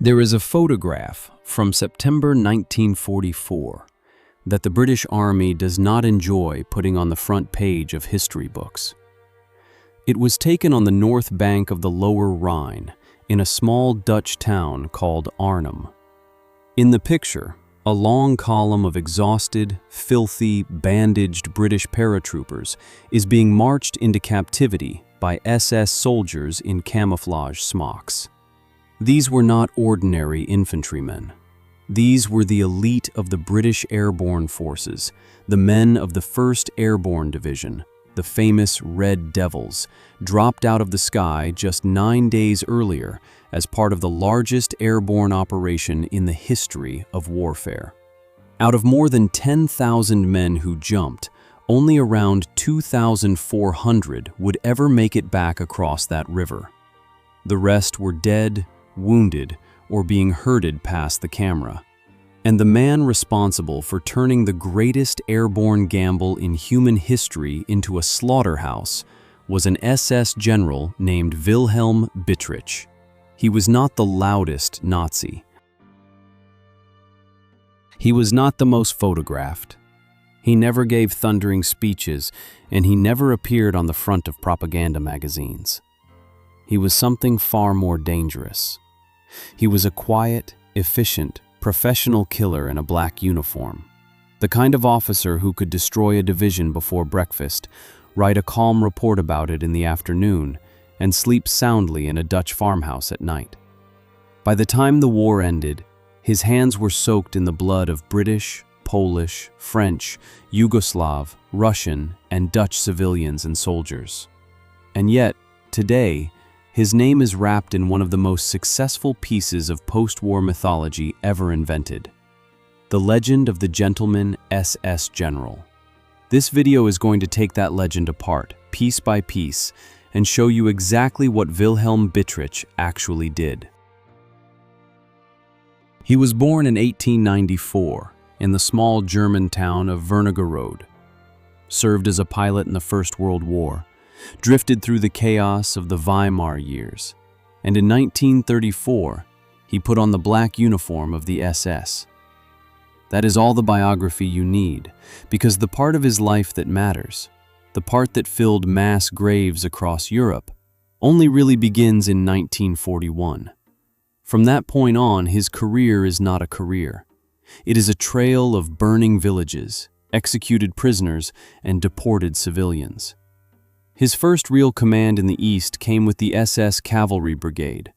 There is a photograph from September 1944 that the British Army does not enjoy putting on the front page of history books. It was taken on the north bank of the lower Rhine in a small Dutch town called Arnhem. In the picture, a long column of exhausted, filthy, bandaged British paratroopers is being marched into captivity by SS soldiers in camouflage smocks. These were not ordinary infantrymen. These were the elite of the British Airborne Forces, the men of the 1st Airborne Division, the famous Red Devils, dropped out of the sky just 9 days earlier as part of the largest airborne operation in the history of warfare. Out of more than 10,000 men who jumped, only around 2,400 would ever make it back across that river. The rest were dead, wounded, or being herded past the camera. And the man responsible for turning the greatest airborne gamble in human history into a slaughterhouse was an SS general named Wilhelm Bittrich. He was not the loudest Nazi. He was not the most photographed. He never gave thundering speeches, and he never appeared on the front of propaganda magazines. He was something far more dangerous. He was a quiet, efficient, professional killer in a black uniform. The kind of officer who could destroy a division before breakfast, write a calm report about it in the afternoon, and sleep soundly in a Dutch farmhouse at night. By the time the war ended, his hands were soaked in the blood of British, Polish, French, Yugoslav, Russian, and Dutch civilians and soldiers. And yet, today, his name is wrapped in one of the most successful pieces of post-war mythology ever invented: the legend of the gentleman SS General. This video is going to take that legend apart, piece by piece, and show you exactly what Wilhelm Bittrich actually did. He was born in 1894 in the small German town of Wernigerode, served as a pilot in the First World War, drifted through the chaos of the Weimar years, and in 1934, he put on the black uniform of the SS. That is all the biography you need, because the part of his life that matters, the part that filled mass graves across Europe, only really begins in 1941. From that point on, his career is not a career. It is a trail of burning villages, executed prisoners, and deported civilians. His first real command in the East came with the SS Cavalry Brigade,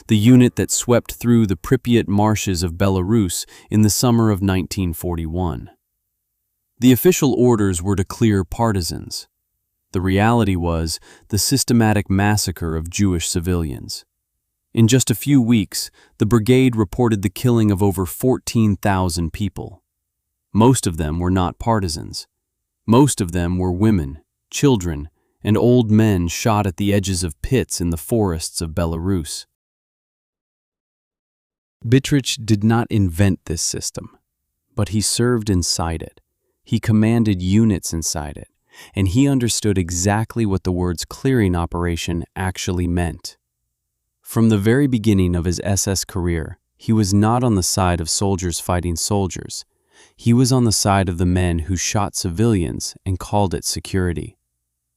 the unit that swept through the Pripyat marshes of Belarus in the summer of 1941. The official orders were to clear partisans. The reality was the systematic massacre of Jewish civilians. In just a few weeks, the brigade reported the killing of over 14,000 people. Most of them were not partisans. Most of them were women, children, and old men shot at the edges of pits in the forests of Belarus. Bittrich did not invent this system, but he served inside it. He commanded units inside it, and he understood exactly what the words clearing operation actually meant. From the very beginning of his SS career, he was not on the side of soldiers fighting soldiers. He was on the side of the men who shot civilians and called it security.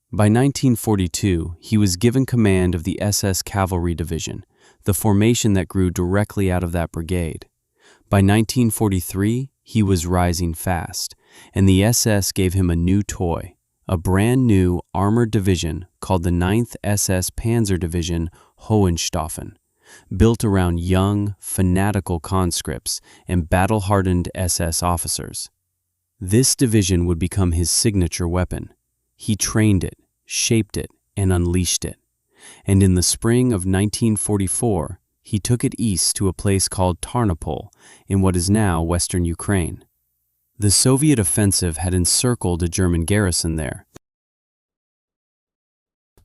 By 1942, he was given command of the SS Cavalry Division, the formation that grew directly out of that brigade. By 1943, he was rising fast, and the SS gave him a new toy, a brand new armored division called the II SS Panzer Division Hohenstaufen, built around young, fanatical conscripts and battle-hardened SS officers. This division would become his signature weapon. He trained it, shaped it, and unleashed it. And in the spring of 1944, he took it east to a place called Tarnopol in what is now western Ukraine. The Soviet offensive had encircled a German garrison there.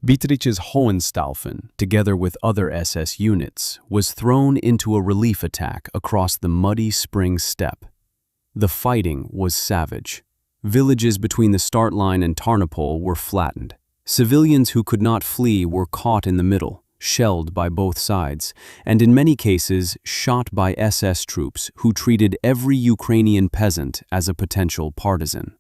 Bittrich's Hohenstaufen, together with other SS units, was thrown into a relief attack across the muddy spring steppe. The fighting was savage. Villages between the start line and Tarnopol were flattened. Civilians who could not flee were caught in the middle, shelled by both sides, and in many cases shot by SS troops who treated every Ukrainian peasant as a potential partisan.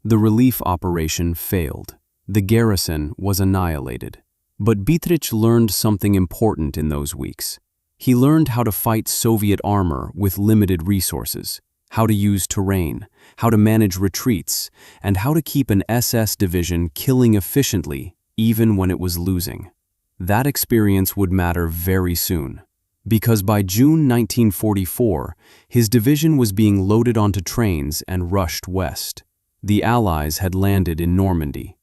The relief operation failed. The garrison was annihilated. But Bittrich learned something important in those weeks. He learned how to fight Soviet armor with limited resources, how to use terrain, how to manage retreats, and how to keep an SS division killing efficiently even when it was losing. That experience would matter very soon, because by June 1944, his division was being loaded onto trains and rushed west. The Allies had landed in Normandy.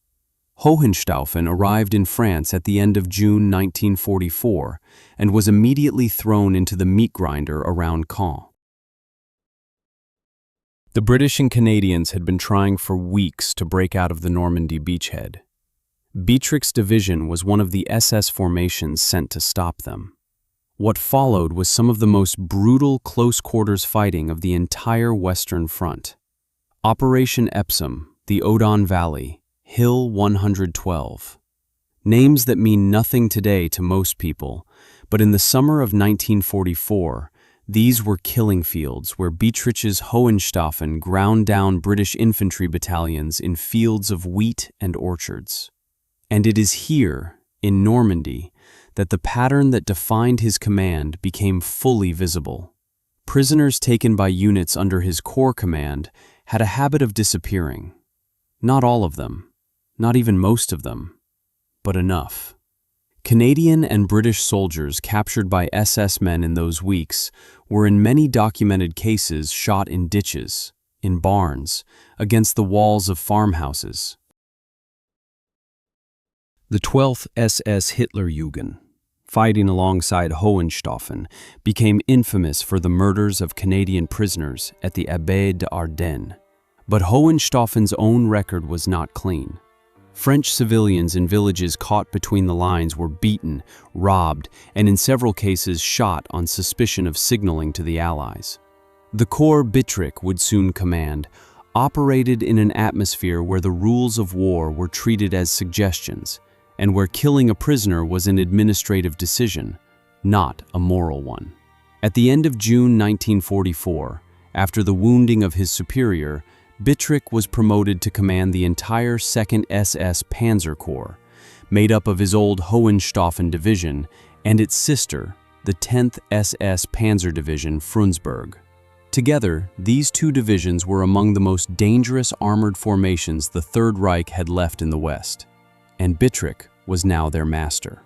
Hohenstaufen arrived in France at the end of June 1944 and was immediately thrown into the meat grinder around Caen. The British and Canadians had been trying for weeks to break out of the Normandy beachhead. Bittrich's division was one of the SS formations sent to stop them. What followed was some of the most brutal close-quarters fighting of the entire Western Front. Operation Epsom, the Odon Valley, Hill 112. Names that mean nothing today to most people, but in the summer of 1944, these were killing fields where Bittrich's Hohenstaufen ground down British infantry battalions in fields of wheat and orchards. And it is here, in Normandy, that the pattern that defined his command became fully visible. Prisoners taken by units under his corps command had a habit of disappearing. Not all of them. Not even most of them, but enough. Canadian and British soldiers captured by SS men in those weeks were in many documented cases shot in ditches, in barns, against the walls of farmhouses. The 12th SS Hitlerjugend, fighting alongside Hohenstaufen, became infamous for the murders of Canadian prisoners at the Abbaye d'Ardenne. But Hohenstaufen's own record was not clean. French civilians in villages caught between the lines were beaten, robbed, and in several cases shot on suspicion of signaling to the Allies. The corps Bittrich would soon command operated in an atmosphere where the rules of war were treated as suggestions, and where killing a prisoner was an administrative decision, not a moral one. At the end of June 1944, after the wounding of his superior, Bittrich was promoted to command the entire II SS Panzer Corps, made up of his old Hohenstaufen division and its sister, the 10th SS Panzer Division Frundsberg. Together, these two divisions were among the most dangerous armored formations the Third Reich had left in the West, and Bittrich was now their master.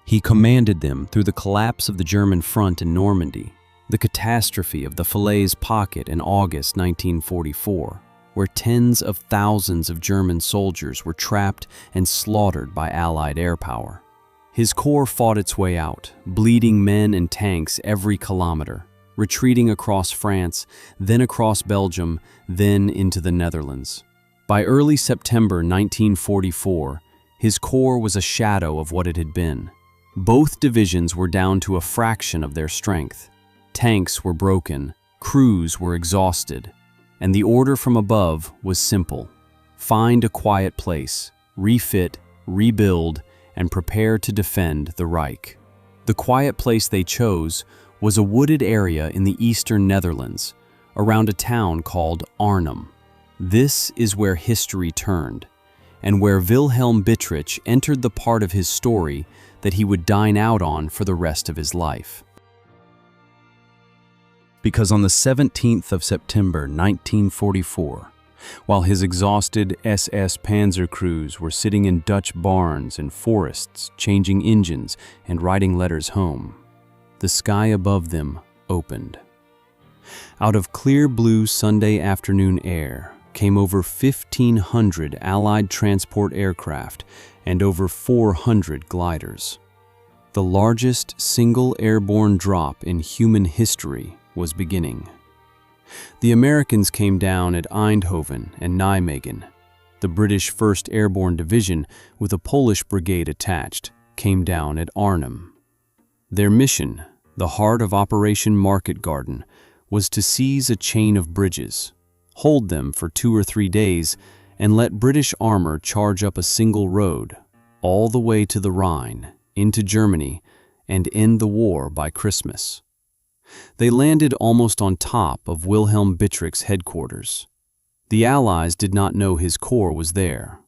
He commanded them through the collapse of the German front in Normandy, the catastrophe of the Falaise Pocket in August 1944, where tens of thousands of German soldiers were trapped and slaughtered by Allied air power. His corps fought its way out, bleeding men and tanks every kilometer, retreating across France, then across Belgium, then into the Netherlands. By early September 1944, his corps was a shadow of what it had been. Both divisions were down to a fraction of their strength. Tanks were broken, crews were exhausted, and the order from above was simple: find a quiet place, refit, rebuild, and prepare to defend the Reich. The quiet place they chose was a wooded area in the eastern Netherlands, around a town called Arnhem. This is where history turned, and where Wilhelm Bittrich entered the part of his story that he would dine out on for the rest of his life. Because on the 17th of September 1944, while his exhausted SS Panzer crews were sitting in Dutch barns and forests, changing engines and writing letters home, the sky above them opened. Out of clear blue Sunday afternoon air came over 1,500 Allied transport aircraft and over 400 gliders. The largest single airborne drop in human history was beginning. The Americans came down at Eindhoven and Nijmegen. The British 1st Airborne Division, with a Polish brigade attached, came down at Arnhem. Their mission, the heart of Operation Market Garden, was to seize a chain of bridges, hold them for 2 or 3 days, and let British armor charge up a single road, all the way to the Rhine, into Germany, and end the war by Christmas. They landed almost on top of Wilhelm Bittrich's headquarters. The Allies did not know his corps was there.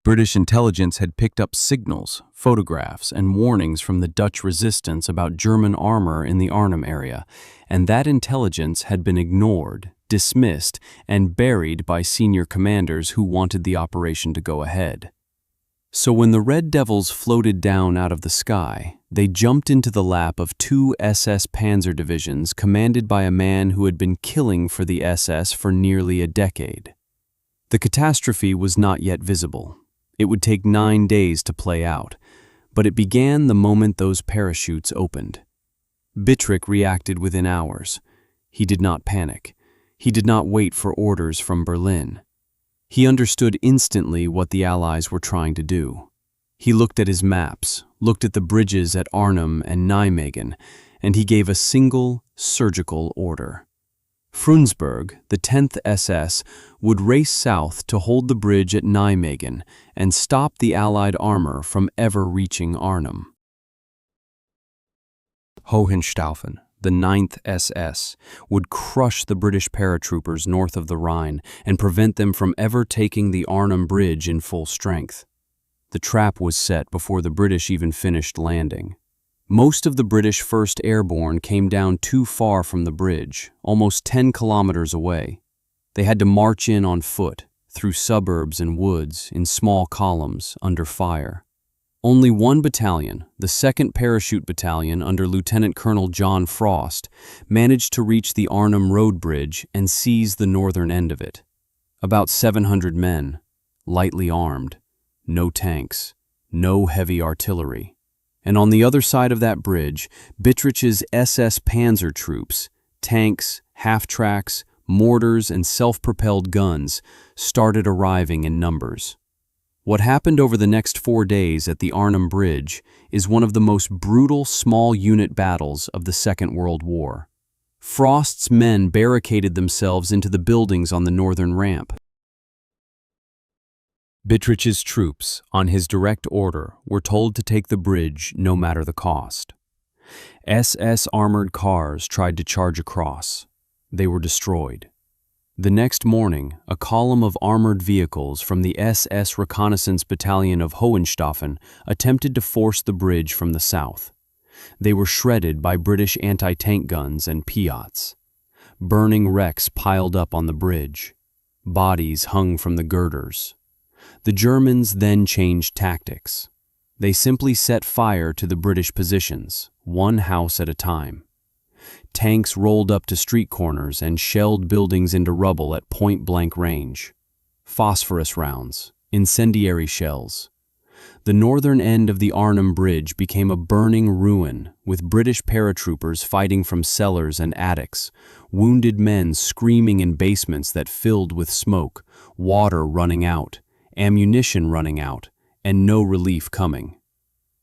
British intelligence had picked up signals, photographs, and warnings from the Dutch resistance about German armor in the Arnhem area, and that intelligence had been ignored, dismissed, and buried by senior commanders who wanted the operation to go ahead. So when the Red Devils floated down out of the sky, they jumped into the lap of 2 SS Panzer divisions commanded by a man who had been killing for the SS for nearly a decade. The catastrophe was not yet visible. It would take 9 days to play out, but it began the moment those parachutes opened. Bittrich reacted within hours. He did not panic. He did not wait for orders from Berlin. He understood instantly what the Allies were trying to do. He looked at his maps, looked at the bridges at Arnhem and Nijmegen, and he gave a single, surgical order. Frundsberg, the 10th SS, would race south to hold the bridge at Nijmegen and stop the Allied armor from ever reaching Arnhem. Hohenstaufen, the 9th SS, would crush the British paratroopers north of the Rhine and prevent them from ever taking the Arnhem Bridge in full strength. The trap was set before the British even finished landing. Most of the British 1st Airborne came down too far from the bridge, almost 10 kilometers away. They had to march in on foot, through suburbs and woods, in small columns, under fire. Only one battalion, the 2nd Parachute Battalion under Lieutenant Colonel John Frost, managed to reach the Arnhem Road Bridge and seize the northern end of it. About 700 men, lightly armed, no tanks, no heavy artillery. And on the other side of that bridge, Bittrich's SS Panzer troops, tanks, half-tracks, mortars, and self-propelled guns started arriving in numbers. What happened over the next 4 days at the Arnhem Bridge is one of the most brutal small unit battles of the Second World War. Frost's men barricaded themselves into the buildings on the northern ramp. Bittrich's troops, on his direct order, were told to take the bridge no matter the cost. SS armored cars tried to charge across. They were destroyed. The next morning, a column of armored vehicles from the SS Reconnaissance Battalion of Hohenstaufen attempted to force the bridge from the south. They were shredded by British anti-tank guns and Piats. Burning wrecks piled up on the bridge. Bodies hung from the girders. The Germans then changed tactics. They simply set fire to the British positions, one house at a time. Tanks rolled up to street corners and shelled buildings into rubble at point-blank range. Phosphorus rounds, incendiary shells. The northern end of the Arnhem Bridge became a burning ruin, with British paratroopers fighting from cellars and attics, wounded men screaming in basements that filled with smoke, water running out, ammunition running out, and no relief coming.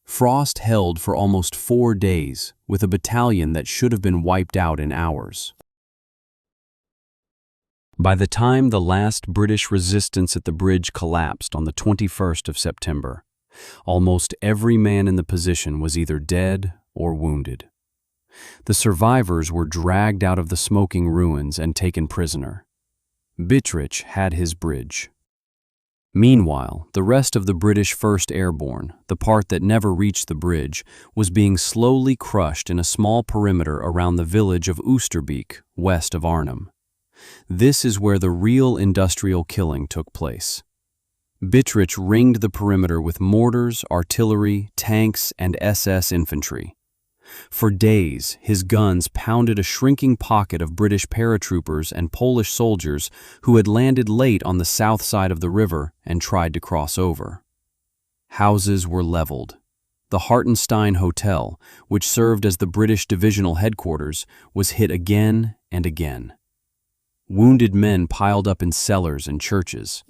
Frost held for almost 4 days, with a battalion that should have been wiped out in hours. By the time the last British resistance at the bridge collapsed on the 21st of September, almost every man in the position was either dead or wounded. The survivors were dragged out of the smoking ruins and taken prisoner. Bittrich had his bridge. Meanwhile, the rest of the British 1st Airborne, the part that never reached the bridge, was being slowly crushed in a small perimeter around the village of Oosterbeek, west of Arnhem. This is where the real industrial killing took place. Bittrich ringed the perimeter with mortars, artillery, tanks, and SS infantry. For days, his guns pounded a shrinking pocket of British paratroopers and Polish soldiers who had landed late on the south side of the river and tried to cross over. Houses were leveled. The Hartenstein Hotel, which served as the British divisional headquarters, was hit again and again. Wounded men piled up in cellars and churches.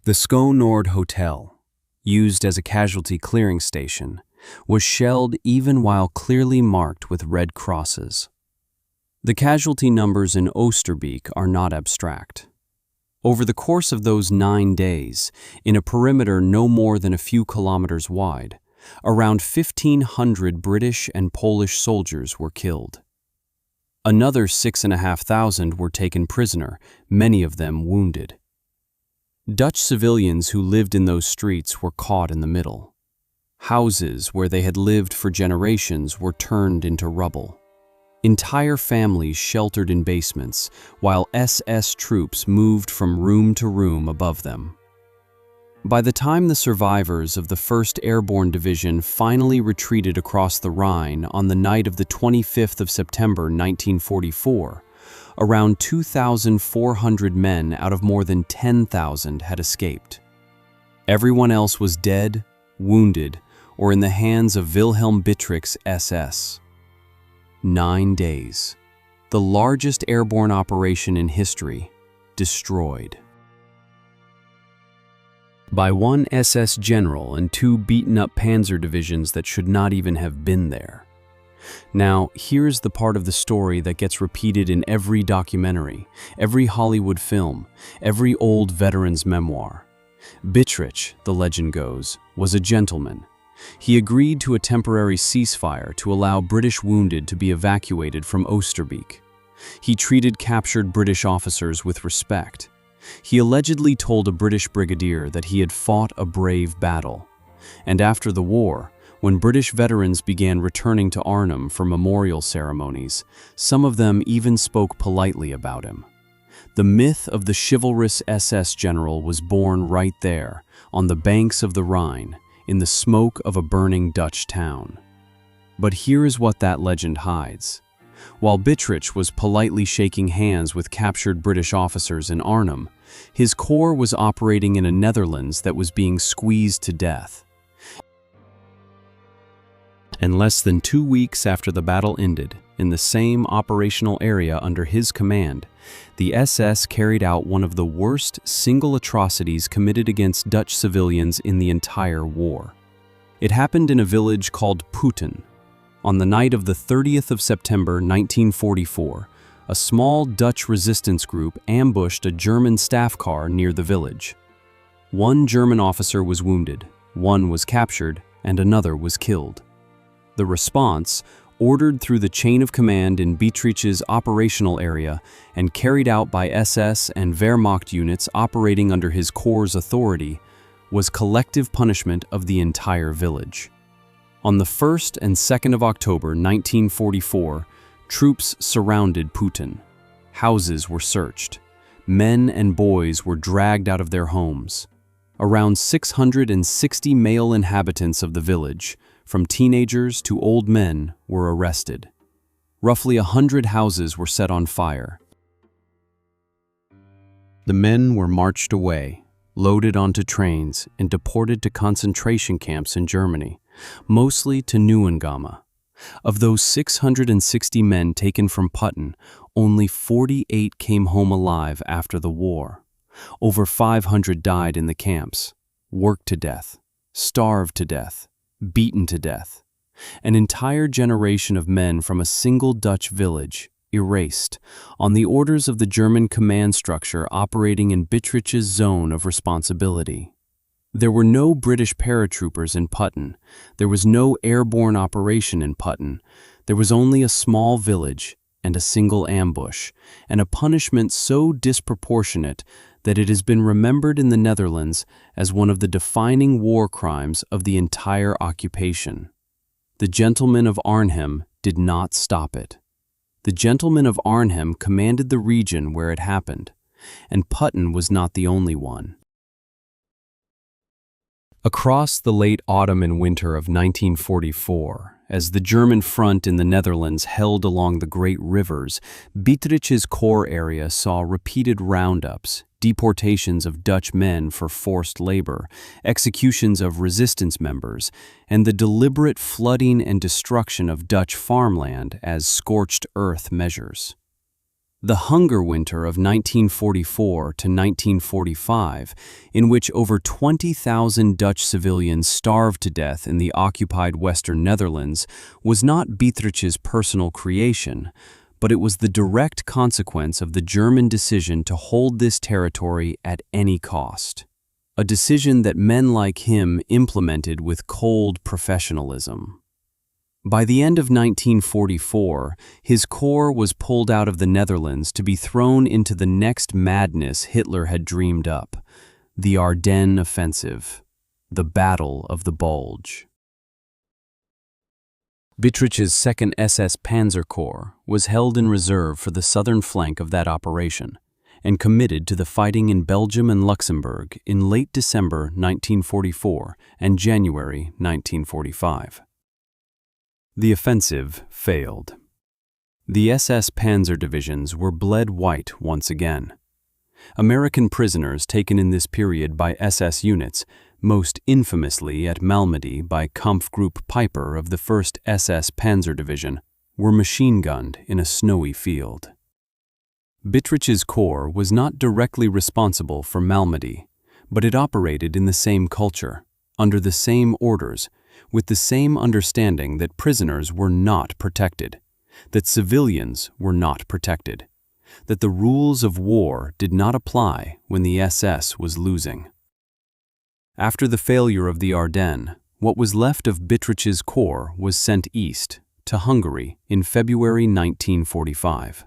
The Skånord Hotel, used as a casualty clearing station, was shelled even while clearly marked with red crosses. The casualty numbers in Oosterbeek are not abstract. Over the course of those 9 days, in a perimeter no more than a few kilometers wide, around 1,500 British and Polish soldiers were killed. Another 6,500 were taken prisoner, many of them wounded. Dutch civilians who lived in those streets were caught in the middle. Houses where they had lived for generations were turned into rubble. Entire families sheltered in basements, while SS troops moved from room to room above them. By the time the survivors of the 1st Airborne Division finally retreated across the Rhine on the night of the 25th of September 1944, around 2,400 men out of more than 10,000 had escaped. Everyone else was dead, wounded, or in the hands of Wilhelm Bittrich's SS. 9 days. The largest airborne operation in history, destroyed. By one SS general and 2 beaten-up panzer divisions that should not even have been there. Now, here's the part of the story that gets repeated in every documentary, every Hollywood film, every old veteran's memoir. Bittrich, the legend goes, was a gentleman. He agreed to a temporary ceasefire to allow British wounded to be evacuated from Oosterbeek. He treated captured British officers with respect. He allegedly told a British brigadier that he had fought a brave battle. And after the war, when British veterans began returning to Arnhem for memorial ceremonies, some of them even spoke politely about him. The myth of the chivalrous SS general was born right there, on the banks of the Rhine, in the smoke of a burning Dutch town. But here is what that legend hides. While Bittrich was politely shaking hands with captured British officers in Arnhem, his corps was operating in a Netherlands that was being squeezed to death. And less than 2 weeks after the battle ended, in the same operational area under his command, the SS carried out one of the worst single atrocities committed against Dutch civilians in the entire war. It happened in a village called Putten. On the night of the 30th of September 1944, a small Dutch resistance group ambushed a German staff car near the village. 1 German officer was wounded, 1 was captured, and another was killed. The response, ordered through the chain of command in Bittrich's operational area and carried out by SS and Wehrmacht units operating under his corps' authority, was collective punishment of the entire village. On the 1st and 2nd of October 1944, troops surrounded Putten. Houses were searched. Men and boys were dragged out of their homes. Around 660 male inhabitants of the village, from teenagers to old men, were arrested. Roughly 100 houses were set on fire. The men were marched away, loaded onto trains, and deported to concentration camps in Germany, mostly to Neuengamme. Of those 660 men taken from Putten, only 48 came home alive after the war. Over 500 died in the camps, worked to death, starved to death, beaten to death. An entire generation of men from a single Dutch village, erased, on the orders of the German command structure operating in Bittrich's zone of responsibility. There were no British paratroopers in Putten. There was no airborne operation in Putten. There was only a small village and a single ambush, and a punishment so disproportionate that it has been remembered in the Netherlands as one of the defining war crimes of the entire occupation. The gentlemen of Arnhem did not stop it. The gentlemen of Arnhem commanded the region where it happened, and Putten was not the only one. Across the late autumn and winter of 1944, as the German front in the Netherlands held along the great rivers, Bittrich's corps area saw repeated roundups, deportations of Dutch men for forced labor, executions of resistance members, and the deliberate flooding and destruction of Dutch farmland as scorched earth measures. The hunger winter of 1944 to 1945, in which over 20,000 Dutch civilians starved to death in the occupied Western Netherlands, was not Bittrich's personal creation, but it was the direct consequence of the German decision to hold this territory at any cost. A decision that men like him implemented with cold professionalism. By the end of 1944, his corps was pulled out of the Netherlands to be thrown into the next madness Hitler had dreamed up, the Ardennes offensive, the Battle of the Bulge. Bittrich's II SS Panzer Corps was held in reserve for the southern flank of that operation and committed to the fighting in Belgium and Luxembourg in late December 1944 and January 1945. The offensive failed. The SS Panzer divisions were bled white once again. American prisoners taken in this period by SS units, most infamously at Malmedy by Kampfgruppe Piper of the 1st SS Panzer Division, were machine-gunned in a snowy field. Bittrich's corps was not directly responsible for Malmedy, but it operated in the same culture, under the same orders, with the same understanding that prisoners were not protected, that civilians were not protected, that the rules of war did not apply when the SS was losing. After the failure of the Ardennes, what was left of Bittrich's corps was sent east, to Hungary, in February 1945.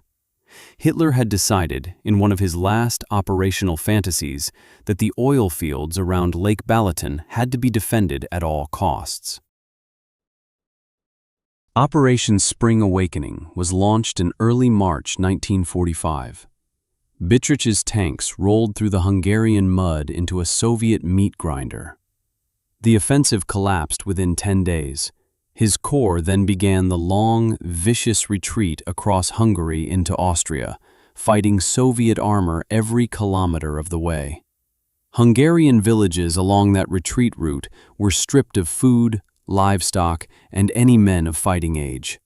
Hitler had decided, in one of his last operational fantasies, that the oil fields around Lake Balaton had to be defended at all costs. Operation Spring Awakening was launched in early March 1945. Bittrich's tanks rolled through the Hungarian mud into a Soviet meat grinder. The offensive collapsed within 10 days. His corps then began the long, vicious retreat across Hungary into Austria, fighting Soviet armor every kilometer of the way. Hungarian villages along that retreat route were stripped of food, livestock, and any men of fighting age.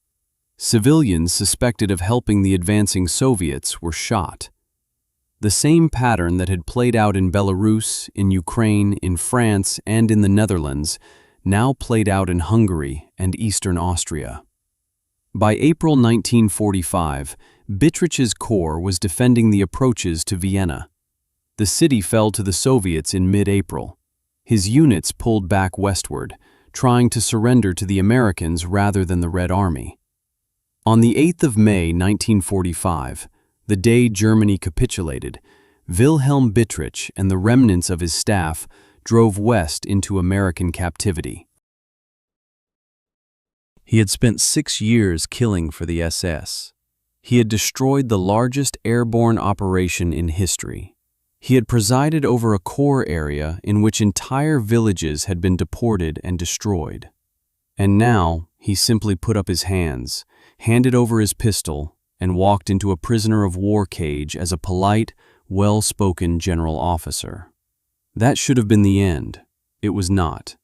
Civilians suspected of helping the advancing Soviets were shot. The same pattern that had played out in Belarus, in Ukraine, in France, and in the Netherlands now played out in Hungary and eastern Austria. By April 1945, Bittrich's corps was defending the approaches to Vienna. The city fell to the Soviets in mid-April. His units pulled back westward, trying to surrender to the Americans rather than the Red Army. On the 8th of May 1945, the day Germany capitulated, Wilhelm Bittrich and the remnants of his staff drove west into American captivity. He had spent 6 years killing for the SS. He had destroyed the largest airborne operation in history. He had presided over a corps area in which entire villages had been deported and destroyed. And now he simply put up his hands, handed over his pistol, and walked into a prisoner of war cage as a polite, well-spoken general officer. That should have been the end. It was not.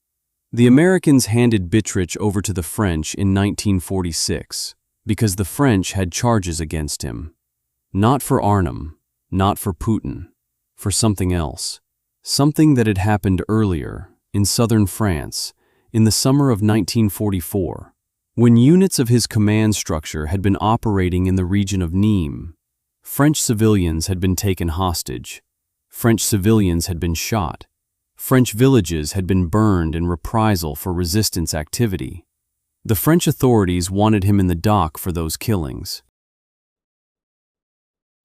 The Americans handed Bittrich over to the French in 1946 because the French had charges against him. Not for Arnhem, not for Putin, for something else. Something that had happened earlier, in southern France, in the summer of 1944, when units of his command structure had been operating in the region of Nîmes. French civilians had been taken hostage. French civilians had been shot. French villages had been burned in reprisal for resistance activity. The French authorities wanted him in the dock for those killings.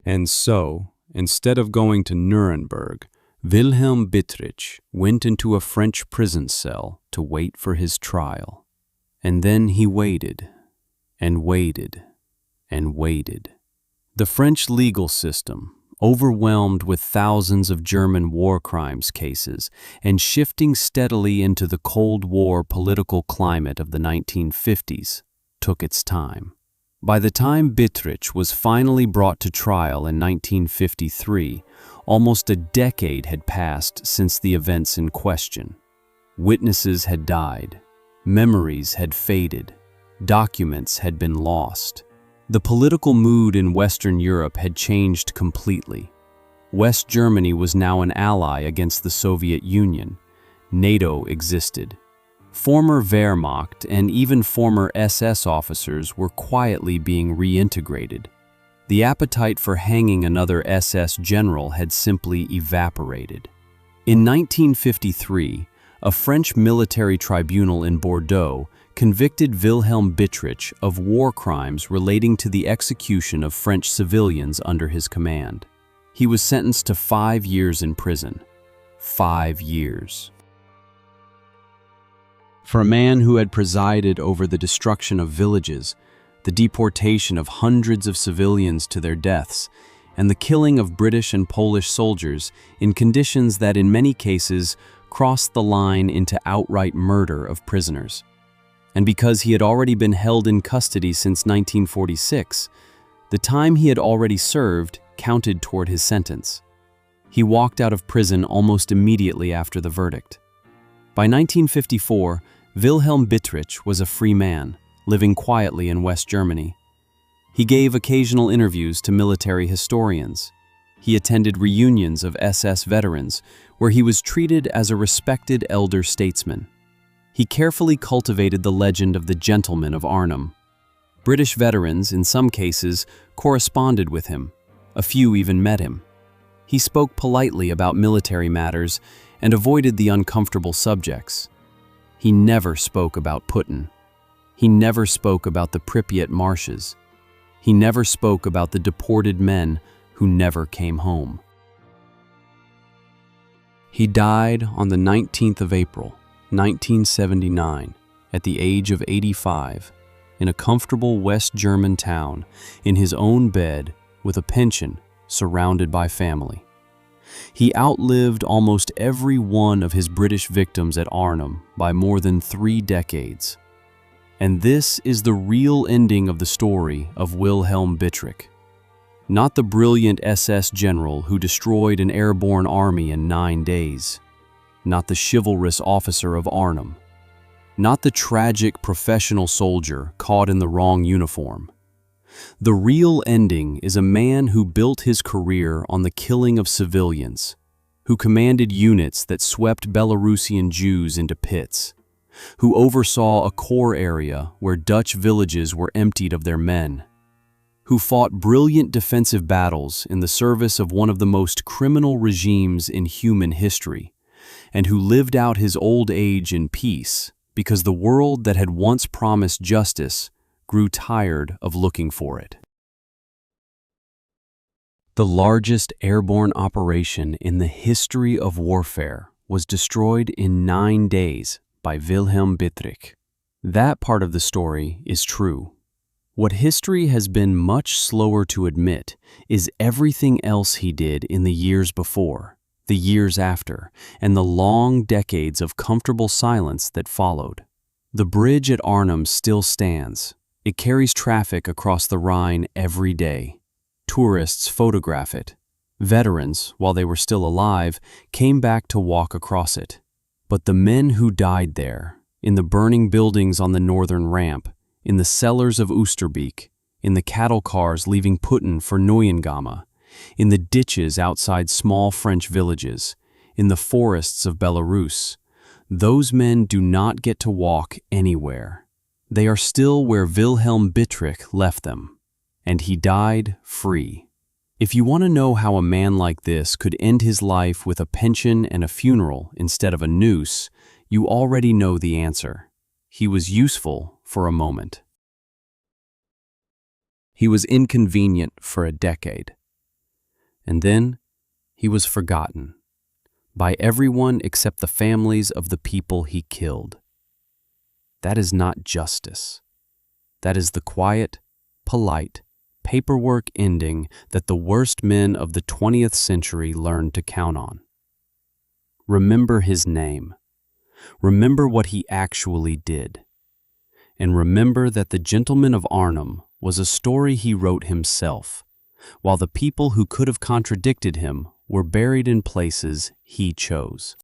And so, instead of going to Nuremberg, Wilhelm Bittrich went into a French prison cell to wait for his trial. And then he waited, and waited, and waited. The French legal system, overwhelmed with thousands of German war crimes cases and shifting steadily into the Cold War political climate of the 1950s, took its time. By the time Bittrich was finally brought to trial in 1953, almost a decade had passed since the events in question. Witnesses had died. Memories had faded. Documents had been lost. The political mood in Western Europe had changed completely. West Germany was now an ally against the Soviet Union. NATO existed. Former Wehrmacht and even former SS officers were quietly being reintegrated. The appetite for hanging another SS general had simply evaporated. In 1953, a French military tribunal in Bordeaux convicted Wilhelm Bittrich of war crimes relating to the execution of French civilians under his command. He was sentenced to 5 years in prison. 5 years. For a man who had presided over the destruction of villages, the deportation of hundreds of civilians to their deaths, and the killing of British and Polish soldiers in conditions that in many cases crossed the line into outright murder of prisoners. And because he had already been held in custody since 1946, the time he had already served counted toward his sentence. He walked out of prison almost immediately after the verdict. By 1954, Wilhelm Bittrich was a free man, living quietly in West Germany. He gave occasional interviews to military historians. He attended reunions of SS veterans, where he was treated as a respected elder statesman. He carefully cultivated the legend of the gentleman of Arnhem. British veterans, in some cases, corresponded with him. A few even met him. He spoke politely about military matters and avoided the uncomfortable subjects. He never spoke about Putin. He never spoke about the Pripyat marshes. He never spoke about the deported men who never came home. He died on the 19th of April, 1979, at the age of 85, in a comfortable West German town, in his own bed, with a pension, surrounded by family. He outlived almost every one of his British victims at Arnhem by more than 3 decades. And this is the real ending of the story of Wilhelm Bittrich. Not the brilliant SS general who destroyed an airborne army in 9 days. Not the chivalrous officer of Arnhem. Not the tragic professional soldier caught in the wrong uniform. The real ending is a man who built his career on the killing of civilians, who commanded units that swept Belarusian Jews into pits, who oversaw a core area where Dutch villages were emptied of their men, who fought brilliant defensive battles in the service of one of the most criminal regimes in human history, and who lived out his old age in peace because the world that had once promised justice grew tired of looking for it. The largest airborne operation in the history of warfare was destroyed in 9 days by Wilhelm Bittrich. That part of the story is true. What history has been much slower to admit is everything else he did in the years before, the years after, and the long decades of comfortable silence that followed. The bridge at Arnhem still stands. It carries traffic across the Rhine every day. Tourists photograph it. Veterans, while they were still alive, came back to walk across it. But the men who died there, in the burning buildings on the northern ramp, in the cellars of Oosterbeek, in the cattle cars leaving Putten for Neuengamme, in the ditches outside small French villages, in the forests of Belarus, those men do not get to walk anywhere. They are still where Wilhelm Bittrich left them, and he died free. If you want to know how a man like this could end his life with a pension and a funeral instead of a noose, you already know the answer. He was useful for a moment. He was inconvenient for a decade. And then he was forgotten by everyone except the families of the people he killed. That is not justice. That is the quiet, polite, paperwork ending that the worst men of the 20th century learned to count on. Remember his name. Remember what he actually did. And remember that the Gentleman of Arnhem was a story he wrote himself, while the people who could have contradicted him were buried in places he chose.